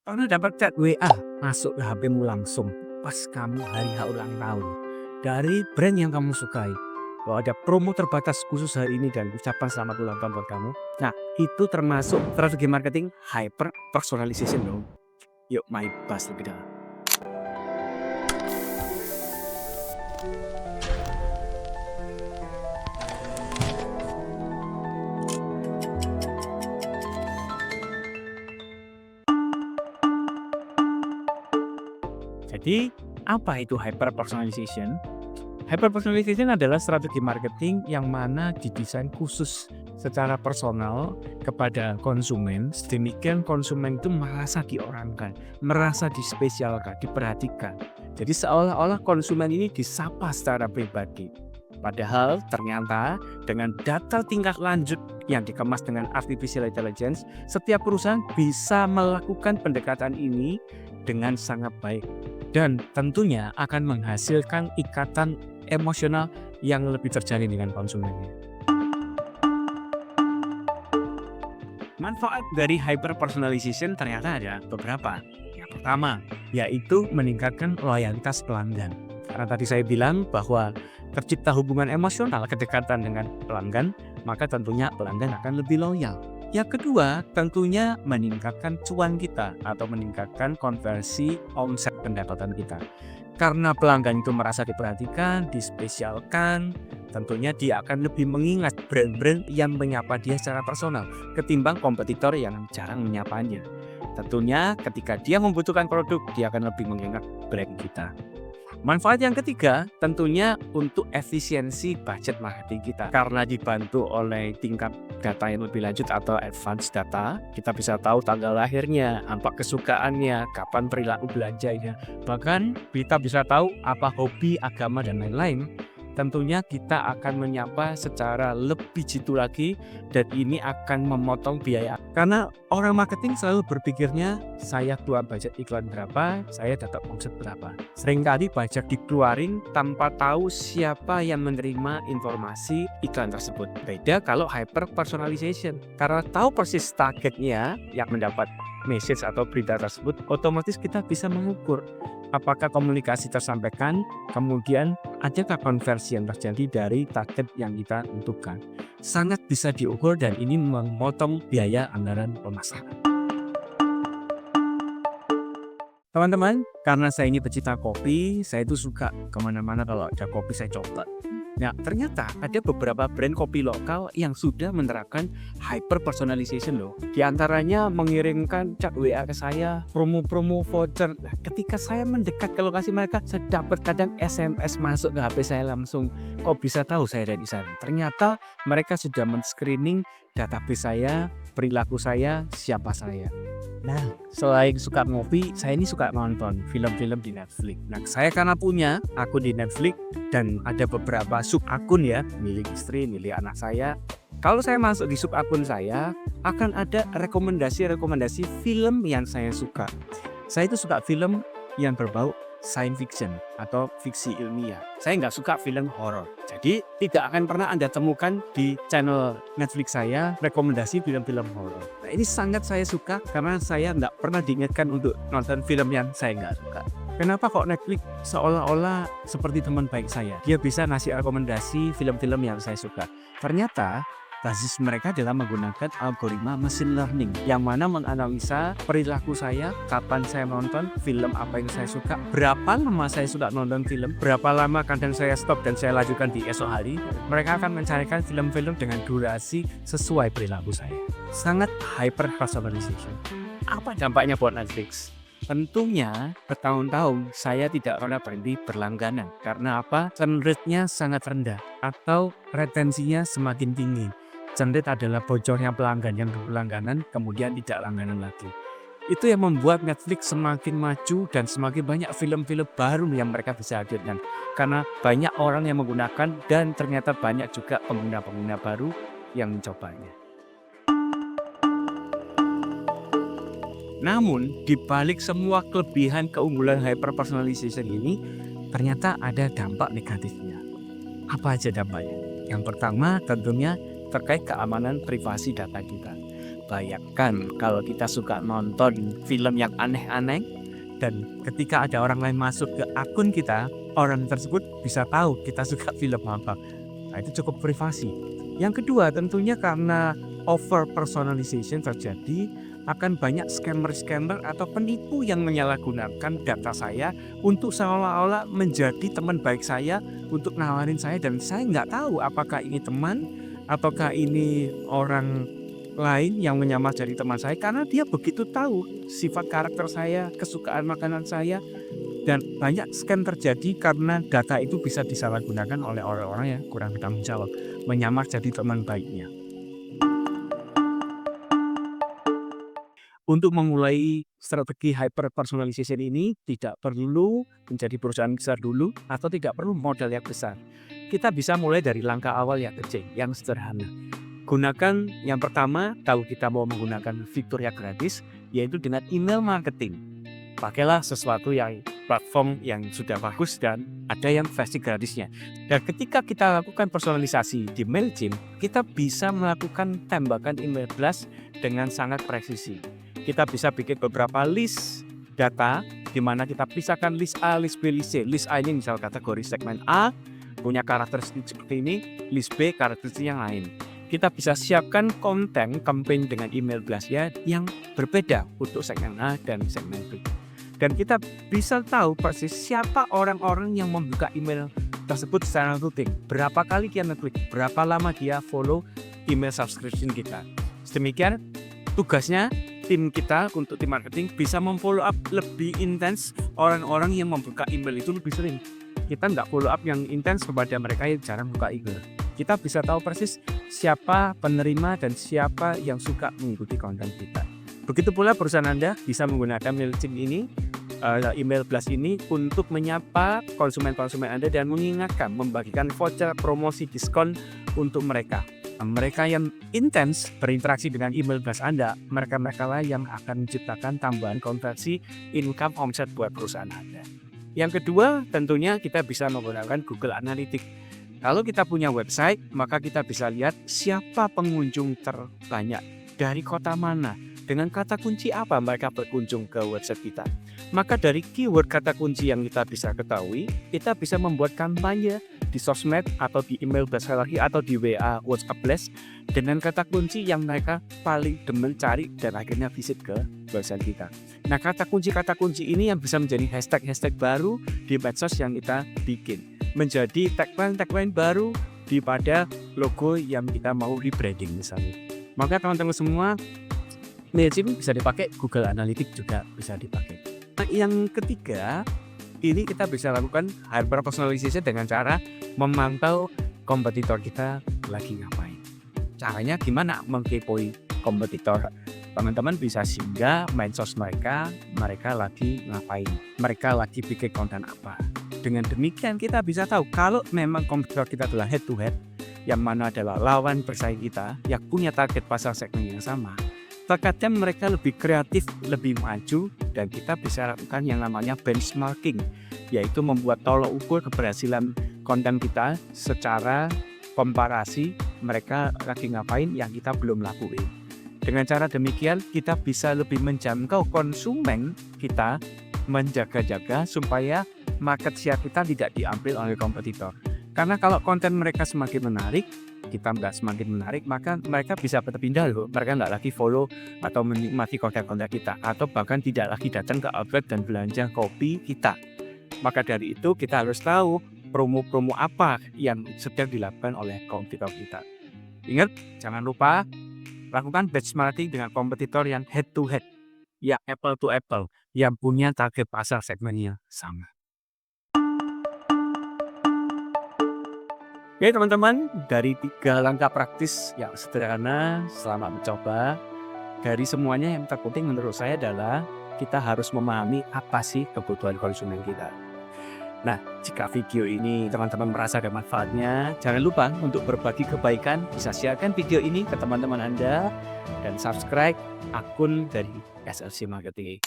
Pernah dapat chat WA masuk ke HP-mu langsung pas kamu hari H ulang tahun dari brand yang kamu sukai. Bahwa ada promo terbatas khusus hari ini dan ucapan selamat ulang tahun buat kamu. Nah, itu termasuk strategi marketing hyper personalization dong. Yuk, mari bahas lebih dalam. Jadi, apa itu hyper personalization? Hyper personalization adalah strategi marketing yang mana didesain khusus secara personal kepada konsumen, sedemikian konsumen itu merasa diorangkan, merasa dispesialkan, diperhatikan. Jadi seolah-olah konsumen ini disapa secara pribadi. Padahal ternyata dengan data tingkat lanjut yang dikemas dengan artificial intelligence, setiap perusahaan bisa melakukan pendekatan ini dengan sangat baik dan tentunya akan menghasilkan ikatan emosional yang lebih terjalin dengan konsumennya. Manfaat dari hyper personalization ternyata ada beberapa. Yang pertama, yaitu meningkatkan loyalitas pelanggan. Karena tadi saya bilang bahwa tercipta hubungan emosional kedekatan dengan pelanggan, maka tentunya pelanggan akan lebih loyal. Yang kedua, tentunya meningkatkan cuan kita atau meningkatkan konversi omset pendapatan kita. Karena pelanggan itu merasa diperhatikan, dispesialkan, tentunya dia akan lebih mengingat brand-brand yang menyapa dia secara personal ketimbang kompetitor yang jarang menyapanya. Tentunya ketika dia membutuhkan produk, dia akan lebih mengingat brand kita. Manfaat yang ketiga tentunya untuk efisiensi budget marketing kita. Karena dibantu oleh tingkat data yang lebih lanjut atau advance data, kita bisa tahu tanggal lahirnya, apa kesukaannya, kapan perilaku belanjanya. Bahkan kita bisa tahu apa hobi, agama, dan lain-lain. Tentunya kita akan menyapa secara lebih jitu lagi dan ini akan memotong biaya. Karena orang marketing selalu berpikirnya saya keluar budget iklan berapa, saya dapat omset berapa. Seringkali budget dikeluarin tanpa tahu siapa yang menerima informasi iklan tersebut. Beda kalau hyper personalization. Karena tahu persis targetnya yang mendapat message atau berita tersebut, otomatis kita bisa mengukur apakah komunikasi tersampaikan, kemudian adakah konversi yang terjadi dari target yang kita tentukan. Sangat bisa diukur dan ini memotong biaya anggaran pemasaran. Teman-teman, karena saya ini pecinta kopi, saya itu suka kemana-mana kalau ada kopi saya coba. Nah, ternyata ada beberapa brand kopi lokal yang sudah menerapkan hyper personalization loh. Di antaranya mengirimkan chat WA ke saya, promo-promo voucher. Nah, ketika saya mendekat ke lokasi mereka, saya dapat kadang SMS masuk ke HP saya langsung. Kok bisa tahu saya ada di sana? Ternyata mereka sudah men-screening database saya, perilaku saya, siapa saya. Nah, selain suka ngopi, saya ini suka nonton film-film di Netflix. Nah, saya karena punya akun di Netflix dan ada beberapa sub akun ya, milik istri, milik anak saya. Kalau saya masuk di sub akun saya, akan ada rekomendasi-rekomendasi film yang saya suka. Saya itu suka film yang berbau science fiction atau fiksi ilmiah. Saya nggak suka film horor. Jadi tidak akan pernah Anda temukan di channel Netflix saya rekomendasi film-film horor. Nah, ini sangat saya suka karena saya nggak pernah diingatkan untuk nonton film yang saya nggak suka. Kenapa kok Netflix seolah-olah seperti teman baik saya? Dia bisa ngasih rekomendasi film-film yang saya suka. Ternyata basis mereka adalah menggunakan algoritma machine learning yang mana menganalisa perilaku saya, kapan saya nonton film apa yang saya suka, berapa lama saya suka nonton film, berapa lama kadang saya stop dan saya lanjutkan di esok hari. Mereka akan mencarikan film-film dengan durasi sesuai perilaku saya. Sangat hyper personalization. Apa dampaknya buat Netflix? Tentunya bertahun-tahun saya tidak pernah berhenti berlangganan. Karena apa? Churn rate-nya sangat rendah atau retensinya semakin tinggi. Churn rate adalah bocornya pelanggan yang berlangganan kemudian tidak langganan lagi. Itu yang membuat Netflix semakin maju dan semakin banyak film-film baru yang mereka bisa hadirkan. Karena banyak orang yang menggunakan dan ternyata banyak juga pengguna-pengguna baru yang mencobanya. Namun, di balik semua kelebihan keunggulan hyper personalization ini, ternyata ada dampak negatifnya. Apa aja dampaknya? Yang pertama tentunya terkait keamanan privasi data kita. bayangkan kalau kita suka nonton film yang aneh-aneh dan ketika ada orang lain masuk ke akun kita, orang tersebut bisa tahu kita suka film apa. Nah, itu cukup privasi. Yang kedua, tentunya karena over personalization terjadi, akan banyak scammer-scammer atau penipu yang menyalahgunakan data saya untuk seolah-olah menjadi teman baik saya untuk nawarin saya, dan saya nggak tahu apakah ini teman ataukah ini orang lain yang menyamar jadi teman saya, karena dia begitu tahu sifat karakter saya, kesukaan makanan saya, dan banyak scam terjadi karena data itu bisa disalahgunakan oleh orang-orang yang kurang bertanggung jawab, menyamar jadi teman baiknya. Untuk memulai strategi hyper personalization ini tidak perlu menjadi perusahaan besar dulu atau tidak perlu modal yang besar. Kita bisa mulai dari langkah awal yang kecil, yang sederhana. Gunakan yang pertama, tahu kita mau menggunakan fitur yang gratis, yaitu dengan email marketing. Pakailah sesuatu yang platform yang sudah bagus dan ada yang versi gratisnya. Dan ketika kita lakukan personalisasi di MailChimp, kita bisa melakukan tembakan email blast dengan sangat presisi. Kita bisa bikin beberapa list data di mana kita pisahkan list A, list B, list C. List A ini misal kategori segmen A punya karakteristik seperti ini, list B karakteristik yang lain. Kita bisa siapkan konten campaign dengan email blastnya yang berbeda untuk segmen A dan segmen B. Dan kita bisa tahu persis siapa orang-orang yang membuka email tersebut secara rutin. Berapa kali dia ngeklik, berapa lama dia follow email subscription kita. Sedemikian tugasnya tim kita untuk tim marketing bisa memfollow up lebih intens orang-orang yang membuka email itu lebih sering. Kita nggak follow up yang intens kepada mereka yang jarang buka email. Kita bisa tahu persis siapa penerima dan siapa yang suka mengikuti konten kita. Begitu pula perusahaan Anda bisa menggunakan MailChimp ini, email blast ini untuk menyapa konsumen-konsumen Anda dan mengingatkan, membagikan voucher promosi diskon untuk mereka. Mereka yang intens berinteraksi dengan email blast Anda, mereka-mereka lah yang akan menciptakan tambahan konversi income omset buat perusahaan Anda. Yang kedua, tentunya kita bisa menggunakan Google Analytics. Kalau kita punya website, maka kita bisa lihat siapa pengunjung terbanyak, dari kota mana, dengan kata kunci apa mereka berkunjung ke website kita. Maka dari keyword kata kunci yang kita bisa ketahui, kita bisa membuat kampanye di sosmed atau di email blast lagi atau di WA WhatsApp blast dengan kata kunci yang mereka paling demen cari dan akhirnya visit ke website kita. Nah, kata kunci ini yang bisa menjadi hashtag baru di medsos yang kita bikin, menjadi tagline baru daripada logo yang kita mau rebranding misalnya. Maka teman-teman semua, MailChimp bisa dipakai, Google Analytics juga bisa dipakai. Nah, yang ketiga, ini kita bisa lakukan hyper personalization dengan cara memantau kompetitor kita lagi ngapain. Caranya gimana mengkepoi kompetitor? Teman-teman bisa singgah medsos mereka lagi ngapain, mereka lagi bikin konten apa. Dengan demikian kita bisa tahu kalau memang kompetitor kita adalah head to head, yang mana adalah lawan bersaing kita yang punya target pasar segmen yang sama. Terkadang mereka lebih kreatif, lebih maju, dan kita bisa lakukan yang namanya benchmarking, yaitu membuat tolok ukur keberhasilan konten kita secara komparasi mereka lagi ngapain yang kita belum lakuin. Dengan cara demikian kita bisa lebih menjangkau konsumen kita, menjaga-jaga supaya market share kita tidak diambil oleh kompetitor. Karena kalau konten mereka semakin menarik, kita nggak semakin menarik, maka mereka bisa berpindah loh. Mereka nggak lagi follow atau menikmati konten-konten kita, atau bahkan tidak lagi datang ke outlet dan belanja kopi kita. Maka dari itu kita harus tahu promo-promo apa yang sedang dilakukan oleh kompetitor kita. Ingat, jangan lupa lakukan benchmarking dengan kompetitor yang head to head, yang apple to apple, yang punya target pasar segmennya sama. Oke teman-teman, dari 3 langkah praktis yang sederhana, selamat mencoba. Dari semuanya yang terpenting menurut saya adalah kita harus memahami apa sih kebutuhan konsumen kita. Nah, jika video ini teman-teman merasa ada manfaatnya, jangan lupa untuk berbagi kebaikan, bisa sharekan video ini ke teman-teman Anda, dan subscribe akun dari SLC Marketing.